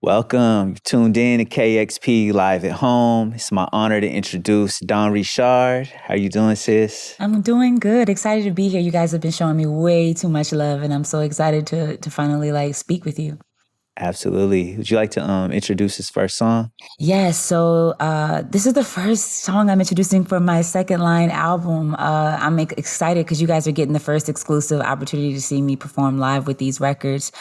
Welcome. You've tuned in to KEXP Live at Home. It's my honor to introduce Don Richard. How you doing, sis? I'm doing good. Excited to be here. You guys have been showing me way too much love, and I'm so excited to finally speak with you. Absolutely. Would you like to introduce this first song? Yes. So this is the first song I'm introducing for my Second Line album. I'm excited because you guys are getting the first exclusive opportunity to see me perform live with these records.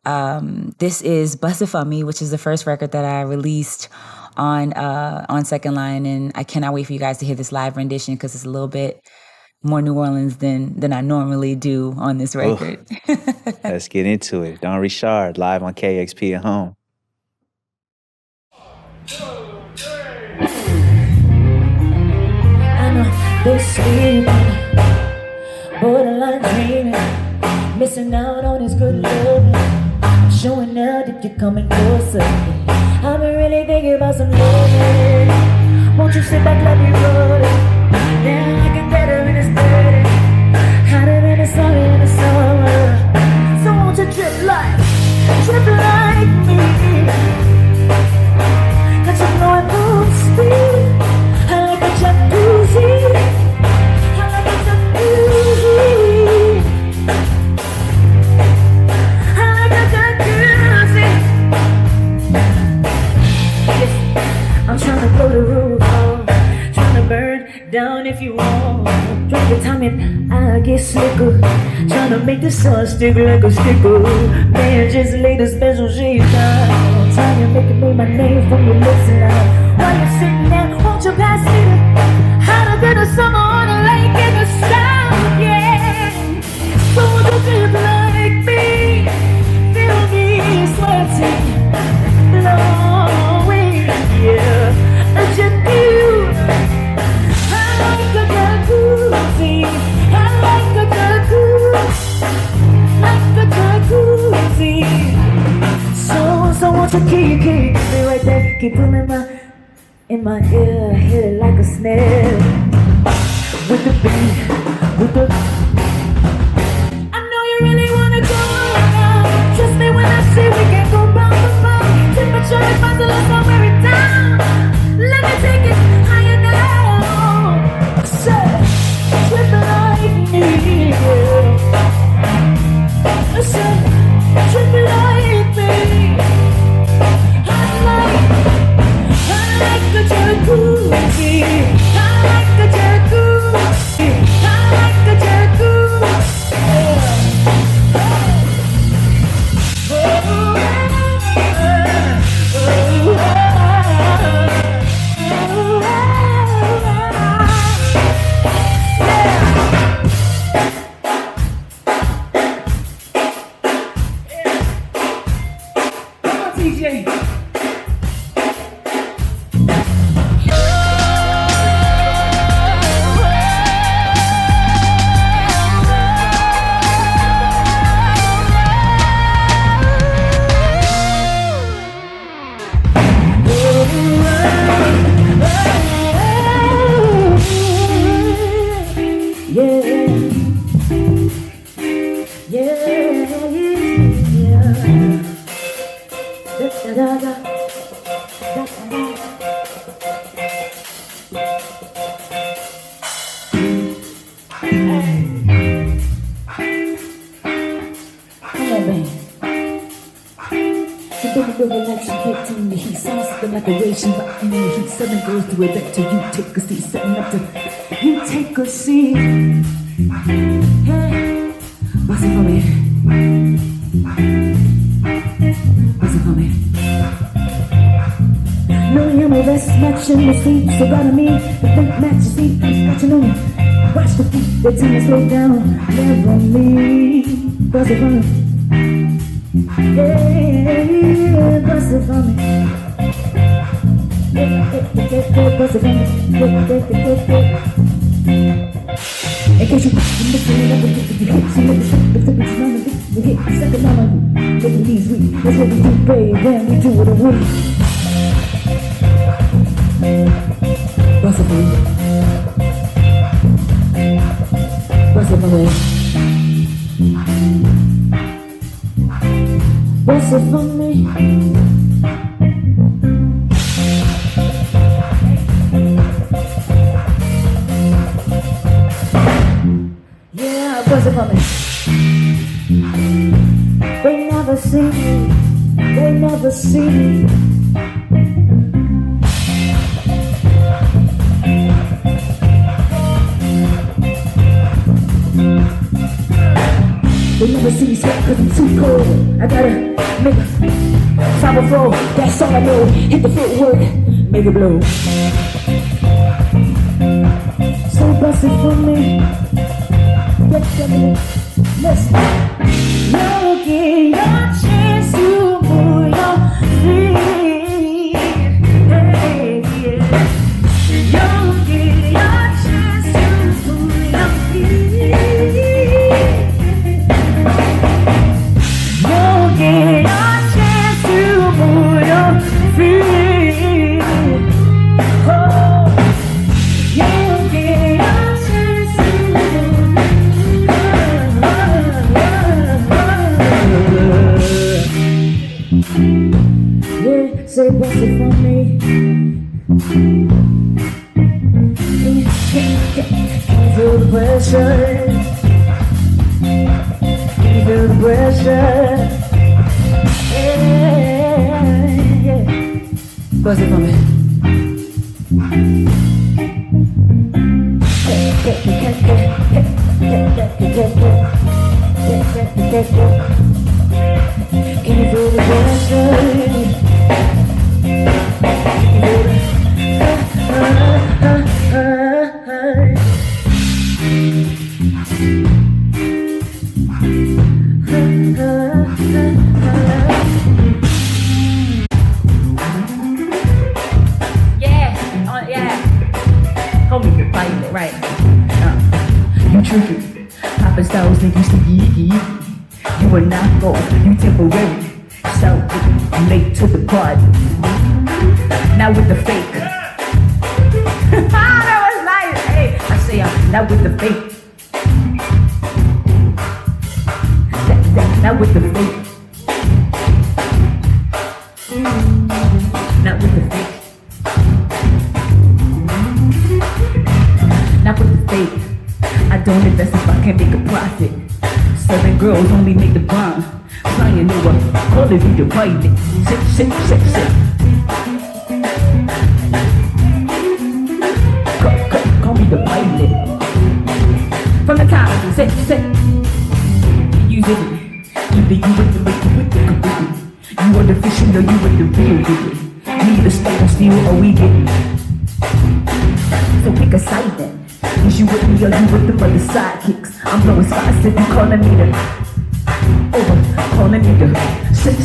This is Bussifame, which is the first record that I released on Second Line, and I cannot wait for you guys to hear this live rendition because it's a little bit more New Orleans than I normally do on this record. Let's get into it. Don Richard, live on KEXP at home. I know they sleep, borderline dreaming, missing out on his good love, showing out if you're coming closer. I've been really thinking about some love. Won't you sit back, let me roll it? Now I can better in this dirty, hotter than the sun in the summer. So won't you drip like me? Cause you know it moves speed. I like a jacuzzi. I like a jacuzzi. I like a jacuzzi. Yes, I'm trying to blow the roof off, trying to burn down if you want. Drop the time and I get slicker, trying to make the sun stick like a sticker. Man, just lay the special shade down, trying to make it move my name from your lips now. While you're sitting there, won't you pass me the hotter than the summer on a lake in the south? Yeah, so won't you feel like me? Feel me sweating, blowing, yeah, a jacuzzi. I like a jacuzzi. I like a jacuzzi. Like a jacuzzi. So won't you keep me right there? Keep them in my ear, hit it like a snare. With the beat, with the. I know you really wanna go now. Trust me when I say we can go round the round. Temperature is fine, so let's not wear it down. Let me take it higher now. Say, trip like me, yeah. Say, trip like me. I like a jacuzzi. I like a jacuzzi. I like a jacuzzi. Come on, T.J. Like a ration, but in the heat, southern goes through it back to you. Take a seat, setting up to you. Take a seat. Hey, Bussifame. Bussifame. No, you're my best match in the sleep. So gotta me, the fake match, you see, I'm scratching on you. Watch the feet, the time to slow down. Never me. Bussifame. Yeah, Bussifame. In case you missing it, if you hit some of the stuff, the flipping tsunami, we hit the second line on you. Taking these weeks, that's what we do, babe, when we do it a week. Bussifame. Bussifame. Bussifame. it for me. They never see me. They never see me. They never see me sweat cause I'm too cold. I gotta make a time of flow. That's all I know. Hit the footwork, make it blow. So bust it for me. Get together. Listen. You'll get your chance to move your feet. Hey, yeah. You'll get your chance to move your feet. You'll get your chance to move your feet. Oh, you'll get your chance to move. Yeah, say what's it for me? Feel the pressure. Feel the pressure. Yeah. What's it for me? Can you feel the pressure? Hold me the pilot, right? You tricky. Papa Styles think you sticky. You are not gold, you temporary. So late to the party. Now with the fake. That was nice. Hey, I say I'm not with the fake. Not with the fake. Not with the fake. Not with the fake. I don't invest if I can't make a profit. Southern girls only make the bomb. Flying over, call it the pilot. Sit. Call me the pilot. From the top, sit. You did it. Either you with the computer. You are the fish, or you with the real digger. Need a stone steal or we get it. So pick a side then. Is you with me or you with the other sidekicks? I'm blowing spots if you calling me the over, calling me the sit.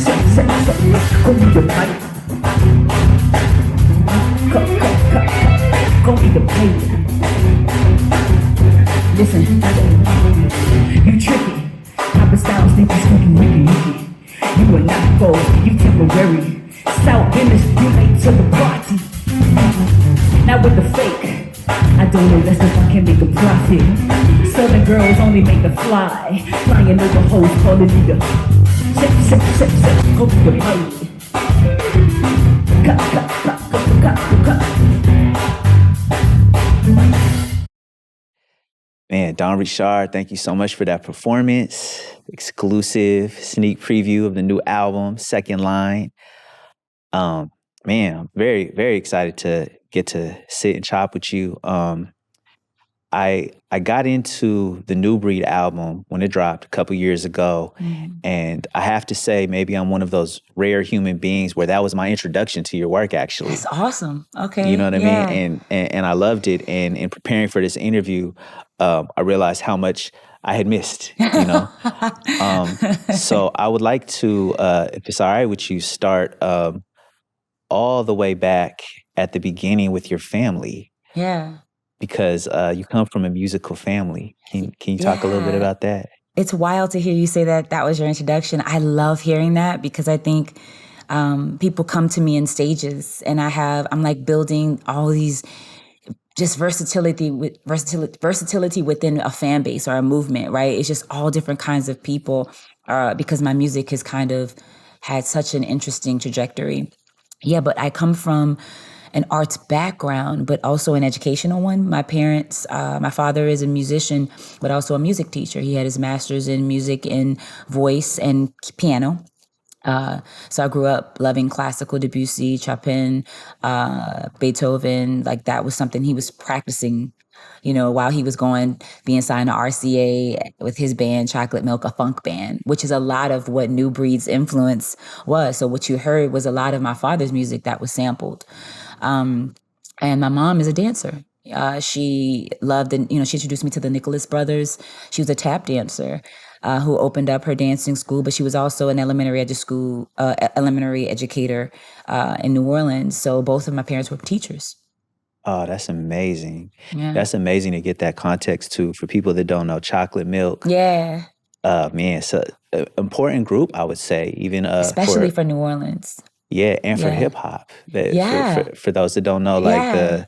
Call me the pipe. Call me the pilot. Listen, you tricky. Papa Styles think you smoking Ricky. You are not gold, you temporary. South Venice, you late to the party. Not with the fake. I don't invest if I can make a profit. Southern girls only make the fly. Flying over hoes, calling me the sit. Call me the pilot. Cut. Man, Don Richard, thank you so much for that performance. Exclusive sneak preview of the new album, Second Line. Man, I'm very, very excited to get to sit and chop with you. I got into the New Breed album when it dropped a couple years ago, and I have to say, maybe I'm one of those rare human beings where that was my introduction to your work. Actually, That's awesome. Okay, you know what I mean, and I loved it. And in preparing for this interview, I realized how much I had missed. You know, so I would like to, if it's all right with you, start all the way back at the beginning with your family. Yeah. Because you come from a musical family. Can you talk a little bit about that? It's wild to hear you say that was your introduction. I love hearing that because I think people come to me in stages, and I'm like building all these just versatility within a fan base or a movement, right? It's just all different kinds of people because my music has kind of had such an interesting trajectory. Yeah, but I come from an arts background, but also an educational one. My parents, my father is a musician, but also a music teacher. He had his master's in music and voice and piano. So I grew up loving classical, Debussy, Chopin, Beethoven. Like that was something he was practicing, while he was being signed to RCA with his band, Chocolate Milk, a funk band, which is a lot of what New Breed's influence was. So what you heard was a lot of my father's music that was sampled. And my mom is a dancer. She loved, she introduced me to the Nicholas Brothers. She was a tap dancer who opened up her dancing school, but she was also an elementary educator in New Orleans. So both of my parents were teachers. Oh, that's amazing. Yeah. That's amazing to get that context too. For people that don't know, Chocolate Milk. Yeah. Man, it's an important group, I would say, even especially for New Orleans. Yeah, and for hip hop. Yeah. For those that don't know, like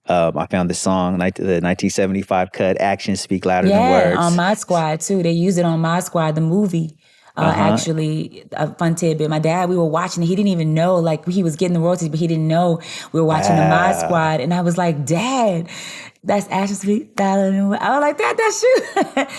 I found the song, the 1975 cut, "Actions Speak Louder Than Words." On My Squad too. They used it on My Squad, the movie. Actually, a fun tidbit. My dad, we were watching it. He didn't even know, like, he was getting the royalties, but he didn't know we were watching the My Squad. And I was like, Dad, that's Actions Speak Louder Than Words. I was like, that's you.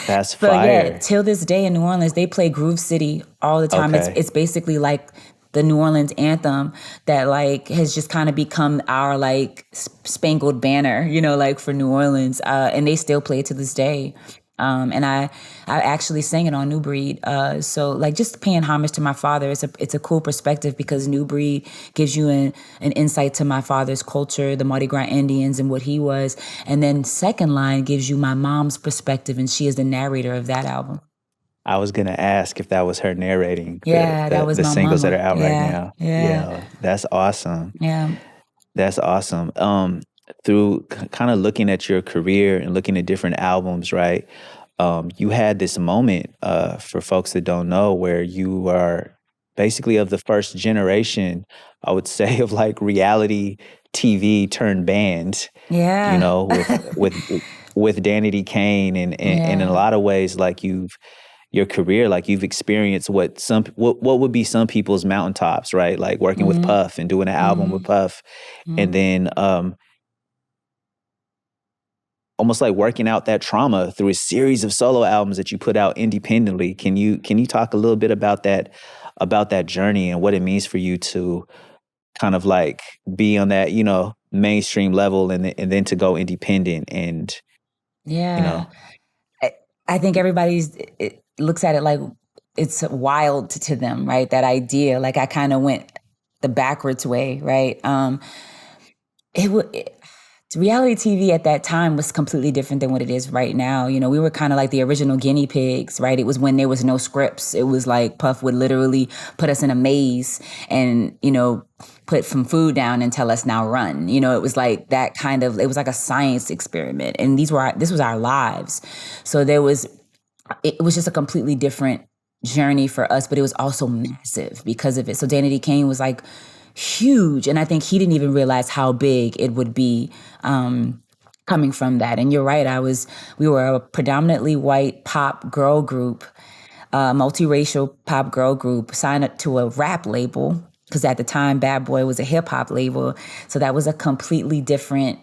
That's fire. Yeah, till this day in New Orleans, they play Groove City all the time. Okay. It's basically like the New Orleans anthem that like has just kind of become our like spangled banner, like for New Orleans. And they still play it to this day. And I actually sang it on New Breed. So like just paying homage to my father, it's a cool perspective because New Breed gives you an insight to my father's culture, the Mardi Gras Indians and what he was. And then Second Line gives you my mom's perspective, and she is the narrator of that album. I was gonna ask if that was her narrating. That was the my singles mama. that are out right now. Yeah, that's awesome. Yeah, that's awesome. Through kind of looking at your career and looking at different albums, right? You had this moment, for folks that don't know, where you are basically of the first generation, I would say, of like reality TV turned bands. Yeah. With Danity Kane and in a lot of ways, like your career, like you've experienced what would be some people's mountaintops, right? Like working with Puff and doing an album with Puff, and then almost like working out that trauma through a series of solo albums that you put out independently. Can you talk a little bit about that journey and what it means for you to kind of like be on that, mainstream level and then to go independent and I think everybody looks at it like it's wild to them, right? That idea, like I kind of went the backwards way, right? Reality TV at that time was completely different than what it is right now. We were kind of like the original guinea pigs, right? It was when there was no scripts. It was like Puff would literally put us in a maze and, put some food down and tell us now run. It was like that kind of, it was like a science experiment. And this was our lives. So it was just a completely different journey for us, but it was also massive because of it. So Danity Kane was like huge. And I think he didn't even realize how big it would be coming from that. And you're right, we were a predominantly white pop girl group, multiracial pop girl group, signed up to a rap label, because at the time Bad Boy was a hip hop label. So that was a completely different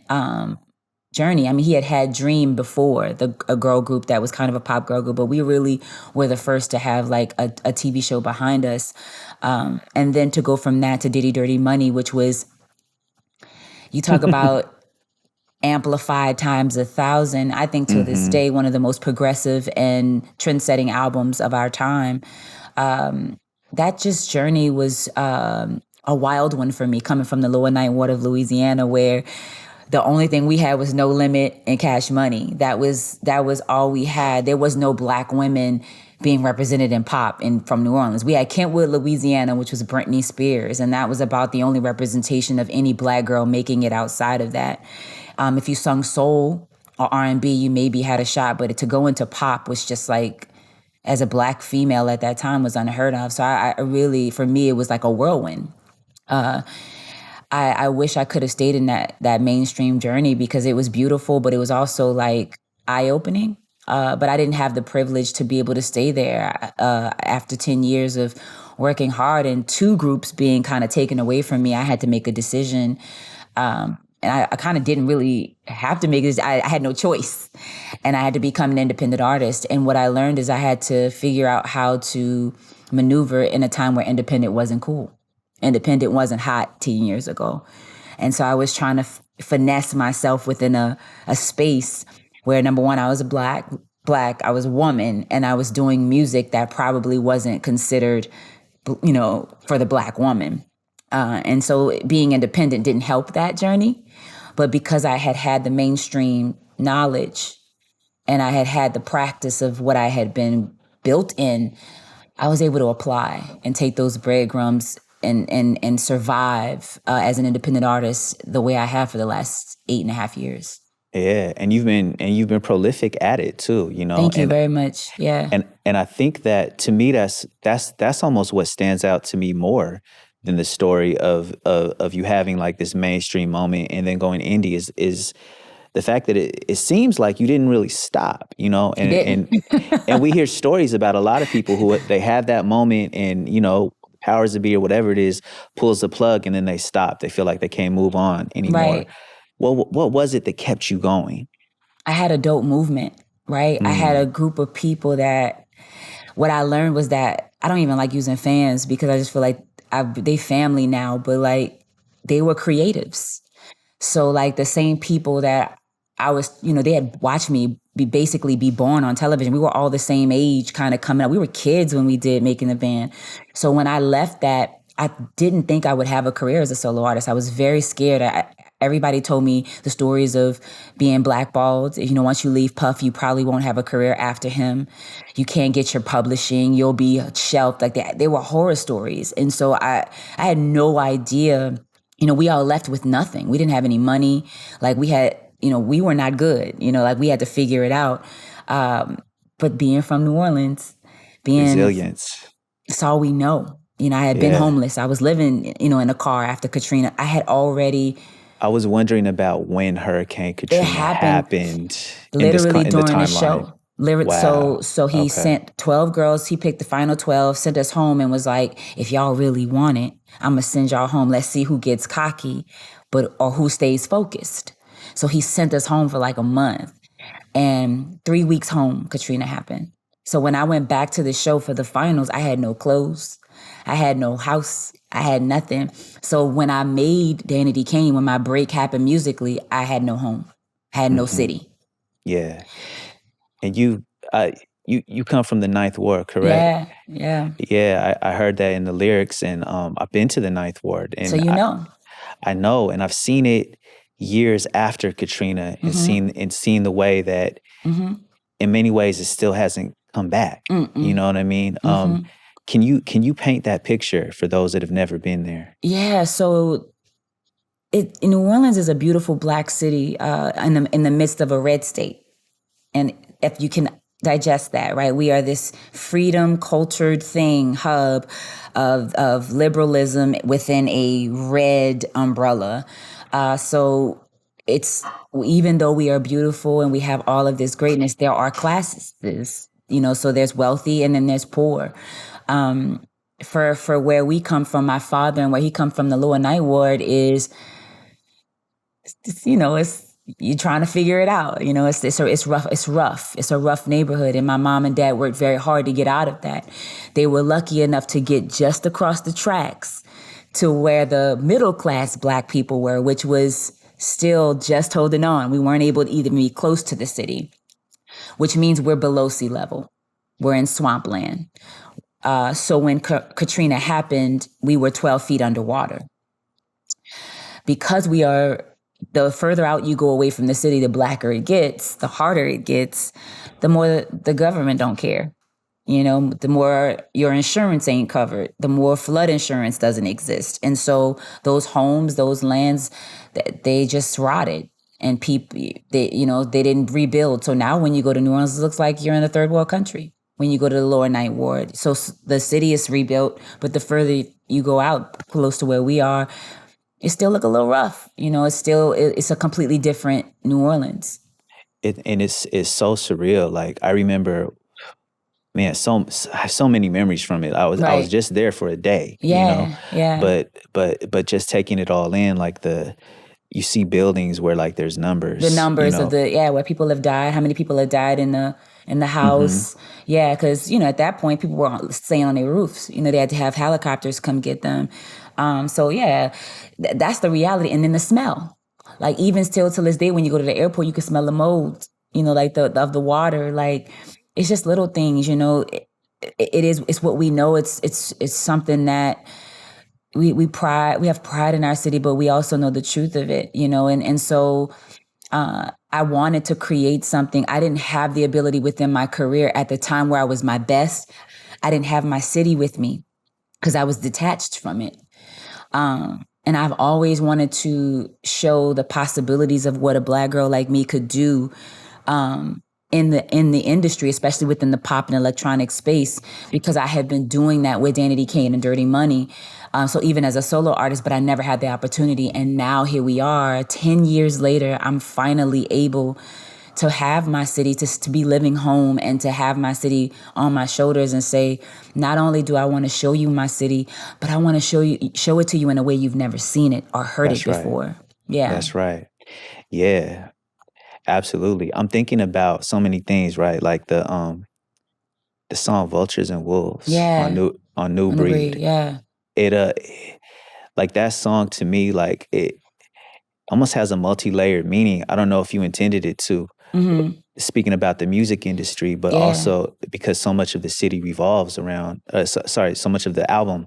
journey. I mean, he had Dream before, a girl group that was kind of a pop girl group, but we really were the first to have like a TV show behind us. And then to go from that to Diddy Dirty Money, which was, you talk about amplified times 1,000. I think to this day, one of the most progressive and trend-setting albums of our time. That just journey was a wild one for me, coming from the lower ninth ward of Louisiana, where the only thing we had was No Limit and Cash Money. That was all we had. There was no Black women being represented in pop from New Orleans. We had Kentwood, Louisiana, which was Britney Spears, and that was about the only representation of any Black girl making it outside of that. If you sung soul or R&B, you maybe had a shot, but to go into pop was just like, as a Black female at that time, was unheard of. So I really, for me, it was like a whirlwind. I wish I could have stayed in that mainstream journey because it was beautiful, but it was also like eye-opening. But I didn't have the privilege to be able to stay there after 10 years of working hard and two groups being kind of taken away from me. I had to make a decision. And I kind of didn't really have to make this. I had no choice. And I had to become an independent artist. And what I learned is I had to figure out how to maneuver in a time where independent wasn't cool. Independent wasn't hot 10 years ago. And so I was trying to finesse myself within a space where, number one, I was black, I was a woman, and I was doing music that probably wasn't considered, for the black woman. And so being independent didn't help that journey. But because I had the mainstream knowledge and I had the practice of what I had been built in, I was able to apply and take those breadcrumbs and survive as an independent artist the way I have for the last 8.5 years. Yeah, and you've been prolific at it too, Thank you very much. Yeah. And I think that, to me, that's almost what stands out to me more than the story of you having like this mainstream moment and then going indie is the fact that it seems like you didn't really stop, and we hear stories about a lot of people who they have that moment and, powers that be or whatever it is pulls the plug and then they stop. They feel like they can't move on anymore. Right. Well, what was it that kept you going? I had a dope movement, right? I had a group of people that, what I learned was that I don't even like using fans because I just feel like they family now, but like they were creatives. So like the same people that I was, they had watched me basically be born on television. We were all the same age kind of coming up. We were kids when we did Making the Band. So when I left that, I didn't think I would have a career as a solo artist. I was very scared. Everybody told me the stories of being blackballed. Once you leave Puff, you probably won't have a career after him. You can't get your publishing. You'll be shelved. Like they were horror stories. And so I had no idea. We all left with nothing. We didn't have any money. Like we had, we were not good. Like we had to figure it out. But being from New Orleans, resilience. It's all we know. I had been homeless. I was living, in a car after Katrina. I was wondering about when Hurricane Katrina happened. Literally during the show. Wow. So he sent 12 girls. He picked the final 12, sent us home and was like, if y'all really want it, I'm going to send y'all home. Let's see who gets cocky or who stays focused. So he sent us home for like a month. And 3 weeks home, Katrina happened. So when I went back to the show for the finals, I had no clothes. I had no house. I had nothing. So when I made Danity Kane, when my break happened musically, I had no home. I had no city. Yeah. And you come from the Ninth Ward, correct? Yeah. Yeah, I heard that in the lyrics, and I've been to the Ninth Ward. And so I know, and I've seen it years after Katrina and seen the way that in many ways it still hasn't come back. You know what I mean? Can you paint that picture for those that have never been there? Yeah, so New Orleans is a beautiful black city in the midst of a red state. And if you can digest that, right? We are this freedom cultured hub of liberalism within a red umbrella. So it's, even though we are beautiful and we have all of this greatness, there are classes, so there's wealthy and then there's poor. For where we come from, my father, and where he come from, the Lower Ninth Ward is, it's you're trying to figure it out. It's rough. It's a rough neighborhood. And my mom and dad worked very hard to get out of that. They were lucky enough to get just across the tracks to where the middle class black people were, which was still just holding on. We weren't able to even be close to the city, which means we're below sea level. We're in swampland. So when Katrina happened, we were 12 feet underwater. Because the further out you go away from the city, the blacker it gets, the harder it gets, the more the government don't care. The more your insurance ain't covered, the more flood insurance doesn't exist. And so those homes, those lands, they just rotted. And people, they didn't rebuild. So now when you go to New Orleans, it looks like you're in a third world country. When you go to the Lower Ninth Ward. So the city is rebuilt, but the further you go out close to where we are, it still look a little rough. It's a completely different New Orleans. It's so surreal. Like I remember, man, I have so many memories from it. I was just there for a day. Yeah. But just taking it all in, like the you see buildings where like there's numbers. The numbers you know? of where people have died, how many people have died in the house. Yeah, because, at that point, people were staying on their roofs. They had to have helicopters come get them. So, yeah, that's the reality. And then the smell. Like, even still till this day, when you go to the airport, you can smell the mold, like of the water. Like, it's just little things, it's what we know. It's something that we have pride in our city, but we also know the truth of it, and so I wanted to create something. I didn't have the ability within my career at the time where I was my best. I didn't have my city with me because I was detached from it. And I've always wanted to show the possibilities of what a Black girl like me could do in the industry, especially within the pop and electronic space, because I had been doing that with Danity Kane and Dirty Money. So even as a solo artist, but I never had the opportunity. And now here we are, 10 years later, I'm finally able to have my city, to be living home, and to have my city on my shoulders and say, not only do I want to show you my city, but I want to show it to you in a way you've never seen it or heard it before. Right. Yeah. That's right. Yeah, absolutely. I'm thinking about so many things, right? Like the song Vultures and Wolves on New Breed. Yeah. It like that song to me, like it almost has a multi-layered meaning. I don't know if you intended it to. Speaking about the music industry, but also because so much of the city revolves around, so much of the album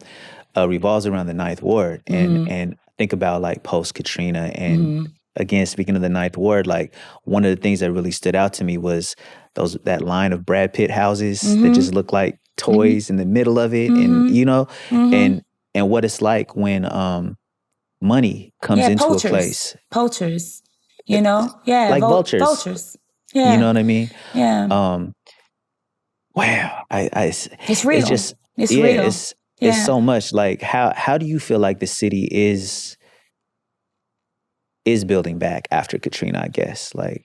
revolves around the Ninth Ward, and think about like post Katrina, and again, speaking of the Ninth Ward, like one of the things that really stood out to me was that line of Brad Pitt houses that just look like toys in the middle of it, and and what it's like when money comes into a place. Poachers. Like vultures. Vultures. Yeah. You know what I mean? Yeah. Wow. It's real. It's real. It's so much. Like how do you feel like the city is building back after Katrina, I guess? Like,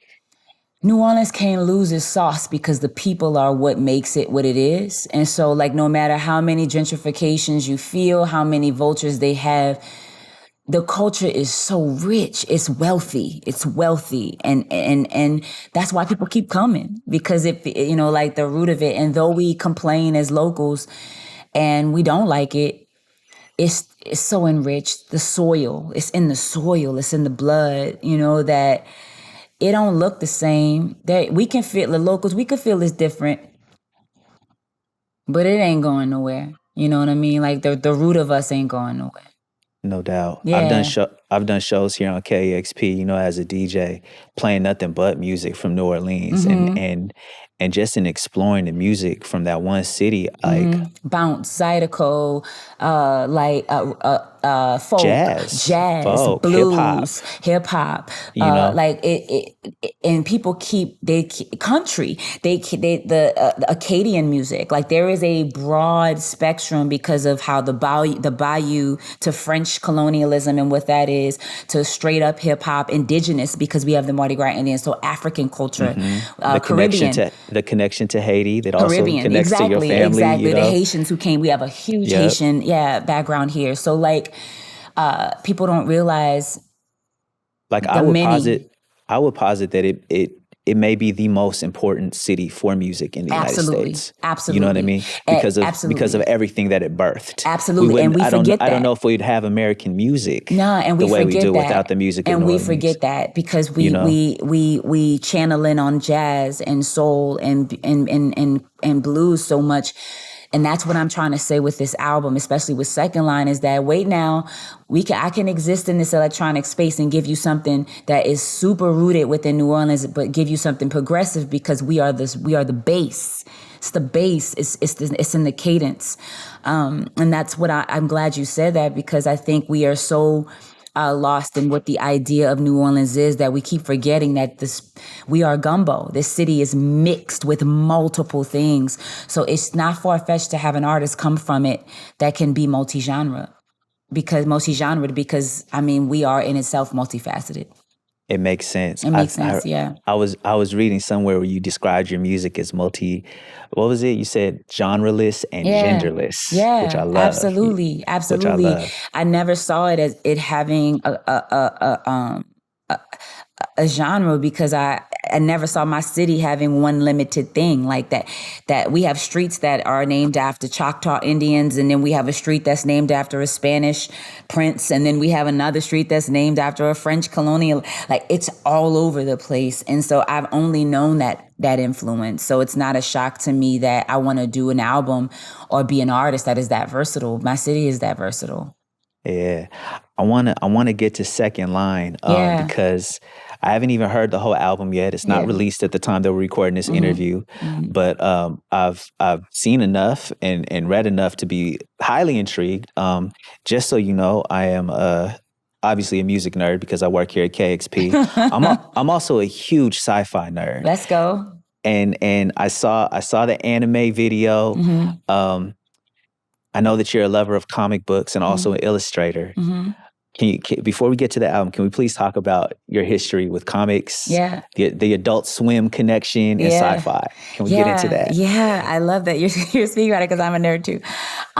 New Orleans can't lose its sauce because the people are what makes it what it is. And so, like, no matter how many gentrifications you feel, how many vultures they have, the culture is so rich. It's wealthy. And that's why people keep coming, because like the root of it. And though we complain as locals and we don't like it, it's so enriched. The soil, it's in the soil, it's in the blood, that it don't look the same. That we can feel, the locals, we can feel it's different, but it ain't going nowhere. You know what I mean? Like the root of us ain't going nowhere. No doubt. Yeah. I've done shows here on KEXP, as a DJ, playing nothing but music from New Orleans, and just in exploring the music from that one city, like Bounce, Zydeco, folk, jazz, folk, blues, hip hop. Like it, and people keep country. The Acadian music. Like there is a broad spectrum because of how the bayou to French colonialism and what that is, to straight up hip hop, indigenous because we have the Mardi Gras Indians, so African culture, Caribbean. The connection to Haiti that also connects to your family. Exactly. The Haitians who came, we have a huge Haitian background here. So like people don't realize. Like I would posit that it may be the most important city for music in the United States. Absolutely. You know what I mean? Because of everything that it birthed. Absolutely. And we forget that. I don't know if we'd have American music and the we way we forget do that. Without the music of and New we Orleans. Forget that because we channel in on jazz and soul and blues so much. And that's what I'm trying to say with this album, especially with Second Line, is that wait now, I can exist in this electronic space and give you something that is super rooted within New Orleans, but give you something progressive because we are the bass. It's the bass. It's in the cadence, and that's what I'm glad you said that, because I think we are so lost in what the idea of New Orleans is that we keep forgetting that we are gumbo. This city is mixed with multiple things. So it's not far-fetched to have an artist come from it that can be multi-genre because I mean, we are in itself multifaceted. It makes sense. Yeah. I was reading somewhere where you described your music as what was it? You said genreless and genderless, which I love. Absolutely. Which I love. I never saw it as it having a genre because I never saw my city having one limited thing like that. That we have streets that are named after Choctaw Indians, and then we have a street that's named after a Spanish prince, and then we have another street that's named after a French colonial. Like, it's all over the place. And so I've only known that influence. So it's not a shock to me that I want to do an album or be an artist that is that versatile. My city is that versatile. Yeah, I wanna get to Second Line Yeah. because I haven't even heard the whole album yet. It's not Yeah. released at the time that we're recording this interview, but I've seen enough and read enough to be highly intrigued. Just so you know, I am obviously a music nerd because I work here at KEXP. I'm also a huge sci-fi nerd, Let's go. and I saw the anime video. I know that you're a lover of comic books and also an illustrator. Before we get to the album, can we please talk about your history with comics? Yeah. The Adult Swim connection and sci-fi. Can we get into that? Yeah, I love that you're speaking about it because I'm a nerd too.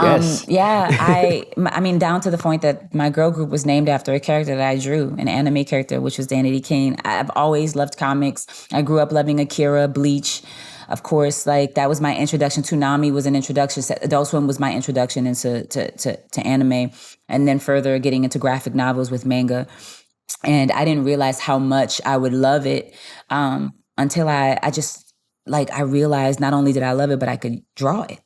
Yes. Yeah, I mean, down to the point that my girl group was named after a character that I drew, an anime character, which was Danity Kane. I've always loved comics. I grew up loving Akira, Bleach. Of course, like that was my introduction. Toonami was an introduction. Adult Swim was my introduction into to anime, and then further getting into graphic novels with manga. And I didn't realize how much I would love it until I realized not only did I love it, but I could draw it.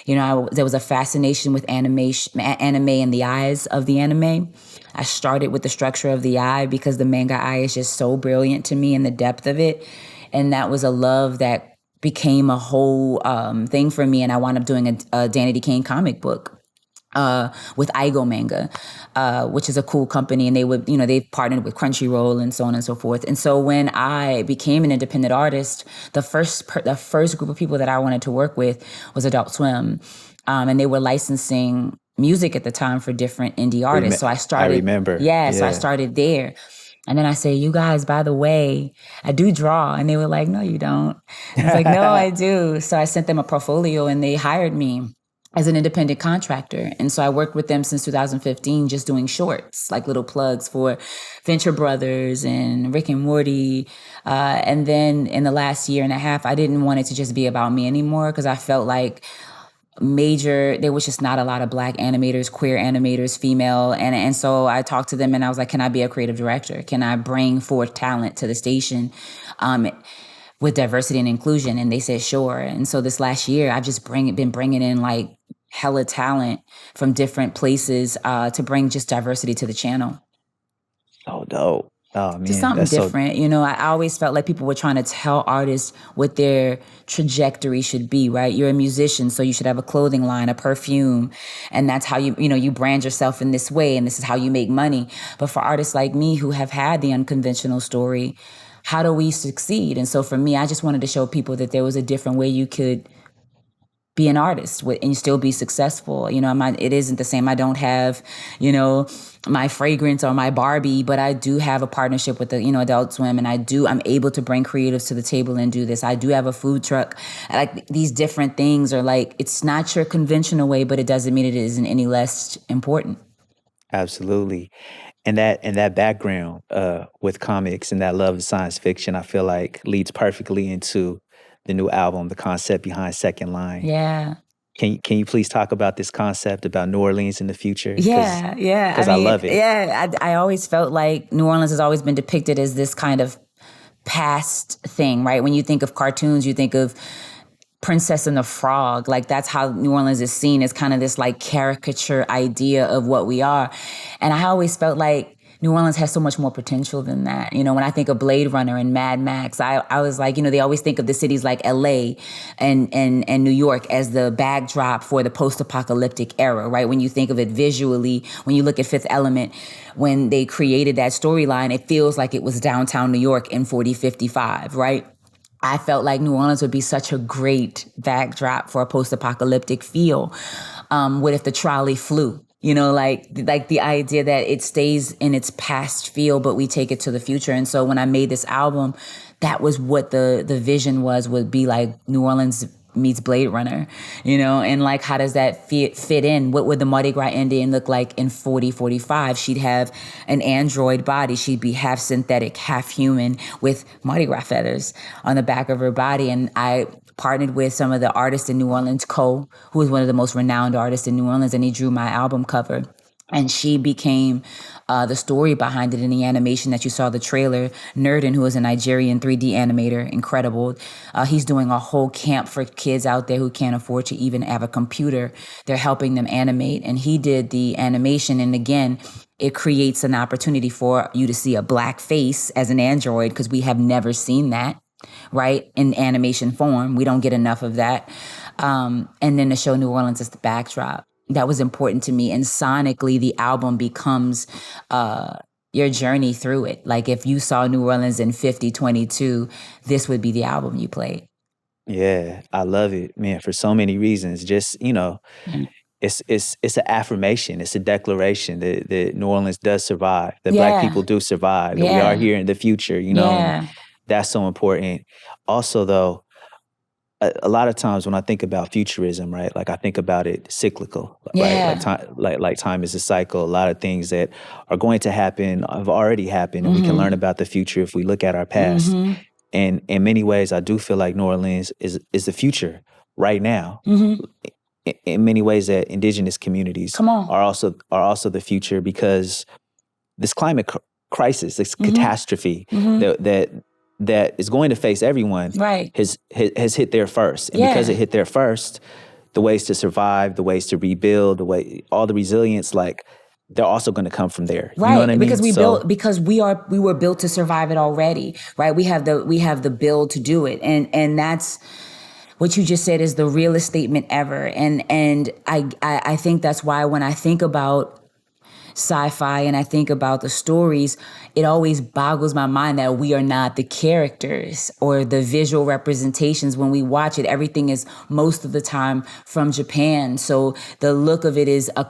You know, there was a fascination with anime and the eyes of the anime. I started with the structure of the eye because the manga eye is just so brilliant to me and the depth of it. And that was a love that became a whole thing for me. And I wound up doing a Danity Kane comic book with Aigo Manga, which is a cool company. And they've partnered with Crunchyroll and so on and so forth. And so when I became an independent artist, the first group of people that I wanted to work with was Adult Swim. And they were licensing music at the time for different indie artists. So I started. I remember. Yeah, so I started there. And then I say, you guys, by the way, I do draw. And they were like, no, you don't. I was like, no, I do. So I sent them a portfolio and they hired me as an independent contractor. And so I worked with them since 2015, just doing shorts, like little plugs for Venture Brothers and Rick and Morty. And then in the last year and a half, I didn't want it to just be about me anymore because I felt like there was just not a lot of Black animators, queer animators, female. And so I talked to them and I was like, can I be a creative director? Can I bring forth talent to the station with diversity and inclusion? And they said, sure. And so this last year, I've just been bringing in like hella talent from different places to bring just diversity to the channel. Oh, dope. Oh, man. Just something different. You know, I always felt like people were trying to tell artists what their trajectory should be, right? You're a musician, so you should have a clothing line, a perfume, and that's how you brand yourself in this way, and this is how you make money. But for artists like me who have had the unconventional story, how do we succeed? And so for me, I just wanted to show people that there was a different way you could be an artist and still be successful. You know, it isn't the same. I don't have, my fragrance or my Barbie, but I do have a partnership with the, Adult Swim, and I'm able to bring creatives to the table and do this. I do have a food truck. Like, these different things are like, it's not your conventional way, but it doesn't mean it isn't any less important. Absolutely. And that background with comics and that love of science fiction, I feel like leads perfectly into the new album, the concept behind Second Line. Yeah. Can you please talk about this concept about New Orleans in the future? Yeah. Because I love it. Yeah, I always felt like New Orleans has always been depicted as this kind of past thing, right? When you think of cartoons, you think of Princess and the Frog. Like, that's how New Orleans is seen, as kind of this like caricature idea of what we are. And I always felt like New Orleans has so much more potential than that. You know, when I think of Blade Runner and Mad Max, I was like, they always think of the cities like LA and New York as the backdrop for the post-apocalyptic era, right? When you think of it visually, when you look at Fifth Element, when they created that storyline, it feels like it was downtown New York in 4055, right? I felt like New Orleans would be such a great backdrop for a post-apocalyptic feel. What if the trolley flew? Like the idea that it stays in its past feel, but we take it to the future. And so when I made this album, that was what the vision would be like New Orleans meets Blade Runner, and like, how does that fit in? What would the Mardi Gras Indian look like in 4045? She'd have an android body. She'd be half synthetic, half human, with Mardi Gras feathers on the back of her body. And I partnered with some of the artists in New Orleans, Cole, who is one of the most renowned artists in New Orleans, and he drew my album cover. And she became the story behind it in the animation that you saw, the trailer. Nerdin, who is a Nigerian 3D animator, incredible. He's doing a whole camp for kids out there who can't afford to even have a computer. They're helping them animate. And he did the animation. And again, it creates an opportunity for you to see a black face as an android, because we have never seen that, right? In animation form. We don't get enough of that. And then to show New Orleans as the backdrop. That was important to me. And sonically, the album becomes your journey through it. Like, if you saw New Orleans in 5022, this would be the album you played. Yeah, I love it, man, for so many reasons. Just, it's an affirmation. It's a declaration that New Orleans does survive, that Black people do survive, that we are here in the future, and that's so important. Also, though, a lot of times when I think about futurism, right, like I think about it cyclical, right? Like time is a cycle. A lot of things that are going to happen have already happened, and we can learn about the future if we look at our past. And in many ways, I do feel like New Orleans is the future right now. In many ways, that indigenous communities are also the future, because this climate crisis, this catastrophe that is going to face everyone, has hit there first. And because it hit there first, the ways to survive, the ways to rebuild, all the resilience, like, they're also going to come from there. You know what I mean? Because we were built to survive it already, right? We have the build to do it. And that's what you just said is the realest statement ever. And I think that's why when I think about sci-fi and I think about the stories, it always boggles my mind that we are not the characters or the visual representations. When we watch it, everything is most of the time from Japan. So the look of it is a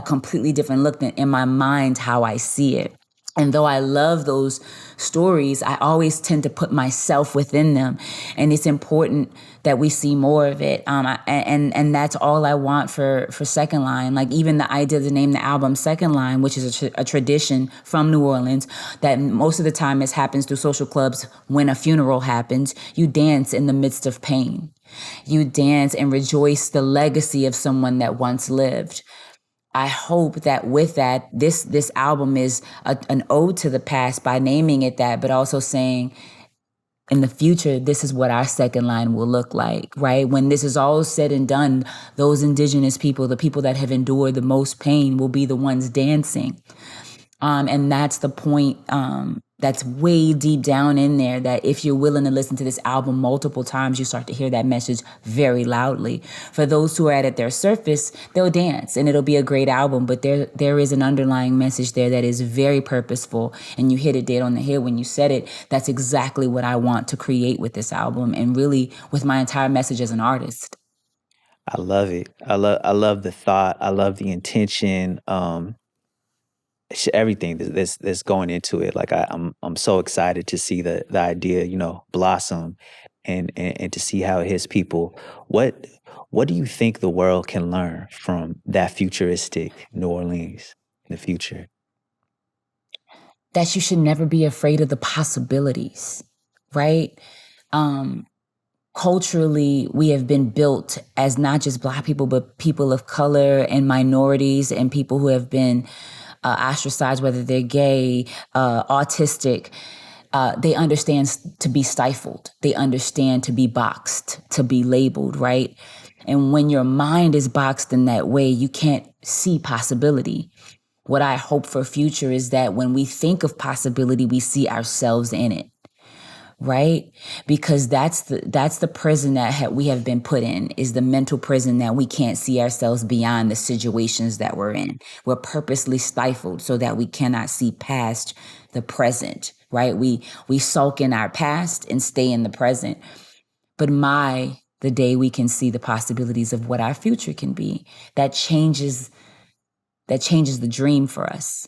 completely different look than in my mind how I see it. And though I love those stories, I always tend to put myself within them. And it's important that we see more of it. And that's all I want for Second Line. Like, even the idea to name the album Second Line, which is a tradition from New Orleans, that most of the time it happens through social clubs. When a funeral happens, you dance in the midst of pain. You dance and rejoice the legacy of someone that once lived. I hope that with that, this album is an ode to the past by naming it that, but also saying, in the future, this is what our second line will look like, right? When this is all said and done, those indigenous people, the people that have endured the most pain, will be the ones dancing. And that's the point that's way deep down in there, that if you're willing to listen to this album multiple times, you start to hear that message very loudly. For those who are at their surface, they'll dance and it'll be a great album, but there is an underlying message there that is very purposeful, and you hit it dead on the head when you said it. That's exactly what I want to create with this album, and really with my entire message as an artist. I love it. I love the thought. I love the intention. Everything that's going into it. Like, I'm so excited to see the idea, blossom, and to see how it hits people. What do you think the world can learn from that futuristic New Orleans in the future? That you should never be afraid of the possibilities, right? Culturally, we have been built as not just Black people, but people of color and minorities and people who have been ostracized, whether they're gay, autistic. They understand to be stifled. They understand to be boxed, to be labeled, right? And when your mind is boxed in that way, you can't see possibility. What I hope for future is that when we think of possibility, we see ourselves in it. Right? Because that's the prison that we have been put in, is the mental prison that we can't see ourselves beyond the situations that we're in. We're purposely stifled so that we cannot see past the present, right? We sulk in our past and stay in the present. But the day we can see the possibilities of what our future can be, that changes the dream for us.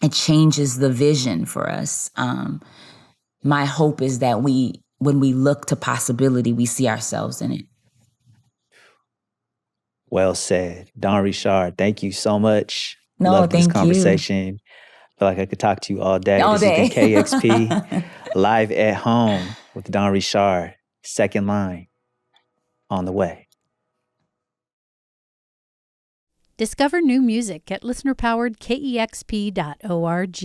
It changes the vision for us. My hope is that when we look to possibility, we see ourselves in it. Well said. Don Richard, thank you so much. No, Loved this thank you. conversation. Feel like I could talk to you all day. All This day. has been KEXP Live at Home with Don Richard. Second line on the way. Discover new music at listener-powered KEXP.org.